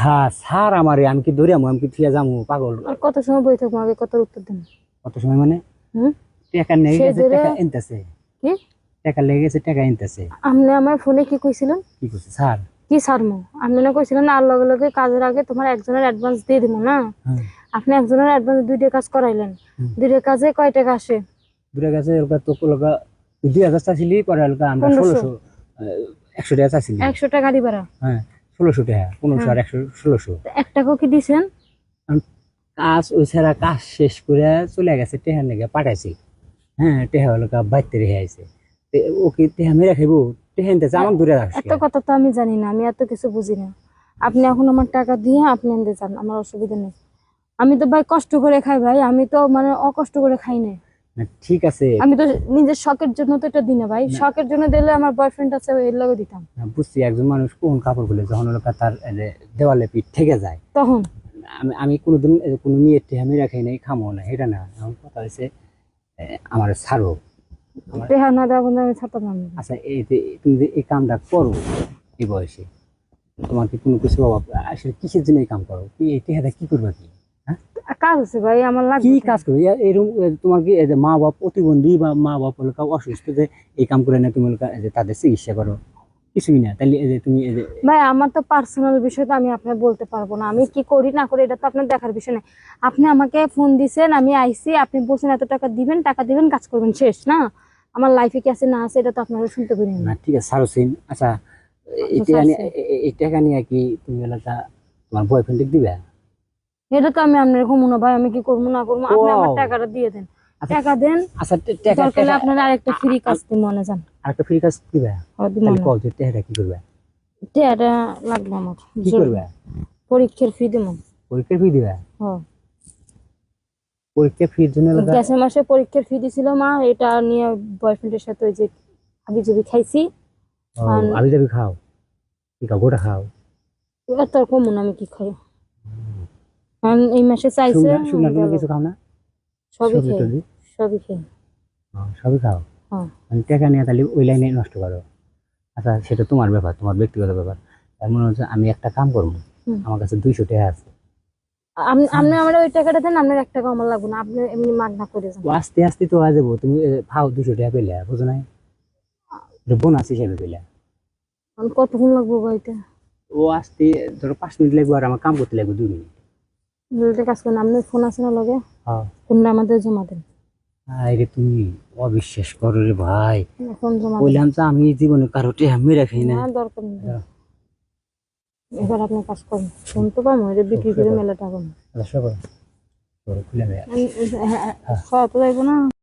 হ্যাঁ স্যার আমারে আমি কি দৌড়ামু আমি কি থিয়া যামু পাগল। আর কত সময় বই থাকবো আগে কত উত্তর দেন। কত সময় মানে হুম টাকা নেই সে গেছে ধরে টাকা এনতেছে কি টাকা লেগে গেছে টাকা এনতেছে। আপনি আমার ফোনে কি কইছিলেন? কি করছে স্যার? কি সারমো আপনি না কইছিলেন না, আর লগে লগে কাজের আগে তোমার একজনের অ্যাডভান্স দিয়ে দিব না। হ্যাঁ আপনি একজনের অ্যাডভান্স 2টা কাজ করাইলেন। হুম। 2টা কাজে কয় টাকা আসে? দূরে গেছে ওটা তো লগা 2000 চাইছিলি পরে লগা আমরা 1500 1600 100 টাকা চাইছিলি। 100 টাকা গাড়ি ভাড়া। হ্যাঁ 1600 টাকা 1500 আর 100 1600। তো 1 টাকাও কি দিছেন? কাজ ওই ছাড়া কাজ শেষ করে চলে গেছে টেহার লেগে পাঠাইছি। হ্যাঁ টেহা হলো বাইতে রেখে আইছে ওকে টেহা মেরে খাইবো টেহা নিতেছে আমার দূরে রাখছে। এত কথা তো আমি জানি না, আমি এত কিছু বুঝি না। আপনি এখন আমার টাকা দিয়ে আপনি এনতে চান, আমার অসুবিধা নেই। আমি তো ভাই কষ্ট করে খাই ভাই, আমি তো মানে অকষ্ট করে খাই না। না ঠিক আছে আমি তো নিজের শখের জন্য তো এটা দিই না ভাই, শখের জন্য দিলে আমার বয়ফ্রেন্ড আছে এর লগে দিতাম। বুঝছি একজন মানুষ কোন কাপড় খুলে যখন হলো তার দেওয়ালে পিঠ থেকে যায় তখন আমি আমি কোনোদিন কোনো মেয়ের টেহা মেরে খাই নাই খামো না এটা না। আমার কথা হচ্ছে আমার ছাড়ো টেহা না দেওয়া বন্ধু আমি ছাড়তাম না। আচ্ছা এই যে তুমি যে এই কামটা করো এই বয়সে তোমার কি কোনো কিছু অভাব আসলে কিসের জন্য এই কাম করো কি এই টেহাটা কি করবা কি? হ্যাঁ কাজ আছে ভাই আমার লাগবে। কি কাজ করবে এরকম তোমার কি এই যে মা বাপ প্রতিবন্ধী বা মা বাপ হলো কাউ অসুস্থ যে এই কাম করে না তুমি যে তাদের চিকিৎসা করো কিছুই না তাহলে এই যে তুমি এই যে ভাই আমার তো পার্সোনাল বিষয় তো আমি আপনাকে বলতে পারবো না, আমি কি করি না করি এটা তো আপনার দেখার বিষয় না। আপনি আমাকে ফোন দিছেন, আমি আইছি, আপনি বলছেন এত টাকা দিবেন, টাকা দিবেন, কাজ করবেন, শেষ না? আমার লাইফে কি আছে না আছে এটা তো আপনারা শুনতে পারি না না। ঠিক আছে সারোসিন। আচ্ছা এই টাকা নিয়ে কি তুমি এলাকা তোমার বয়ফ্রেন্ডকে দিবে? এটা তো আমি আপনার কমু না ভাই, আমি কি করবো না করবো, আপনি আমার Wow! টাকাটা দিয়ে দেন। আচ্ছা টাকা দেন, আচ্ছা টাকা দরকার হলে আপনার আরেকটা ফ্রি কাজ দিন মনে যান। আরেকটা ফ্রি কাজ দিবে তাহলে মনে কল যে টাকাটা কি করবে? টাকাটা লাগবে আমার, কি করবে? পরীক্ষার ফি দেবো। পরীক্ষার ফি দিবে? হ্যাঁ পরীক্ষার ফির জন্য লাগা গ্যাসের মাসে পরীক্ষার ফি দিছিল মা, এটা নিয়ে বয়ফ্রেন্ডের সাথে ওই যে হাবিজাবি খাইছি। আমি যাবি খাও কি খাও গোটা খাও? এবার তোর কমন আমি কি খাই, কারণ এই মাসে চাইছে শুকনা কোনো কিছু খাও না? সবই সবজি খাই, টবজি? সবই খাই। সবই খাও? হ্যাঁ মানে টাকা নিয়ে তাহলে ওই লাইনে নষ্ট করো। আচ্ছা সেটা তোমার ব্যাপার তোমার ব্যক্তিগত ব্যাপার। তার মনে হচ্ছে আমি একটা কাম করবো আমার কাছে 200 টাকা আছে। আপনি আমার ওই টাকাটা দেন, আপনার 1 টাকা আমার লাগবে না, আপনি এমনি মাগনা করে যান। আস্তে আস্তে তো হয়ে যাবো তুমি খাও 200 টাকা পেলে বুঝো নাই বোনাস হিসেবে পেলে। আমি কতক্ষণ লাগবো বাড়িতে? ও আসতে ধরো 5 মিনিট লাগবে আর আমার কাম করতে লাগবে 2 মিনিট। বলতে কাজ করেন, আপনার ফোন আছে না লগে? হ্যাঁ ফোনটা আমাদের জমা দেন। আরে তুমি অবিশ্বাস করো রে ভাই ফোন জমা দেন। বললাম তো আমি জীবনে কারো টেহা মেরে খাই না। না দরকার নেই, এবার আপনি কাজ করেন, ফোন তো পাবো এটা বিক্রি করে মেলা টাকা। খুলে হ্যাঁ তো যাইবো না।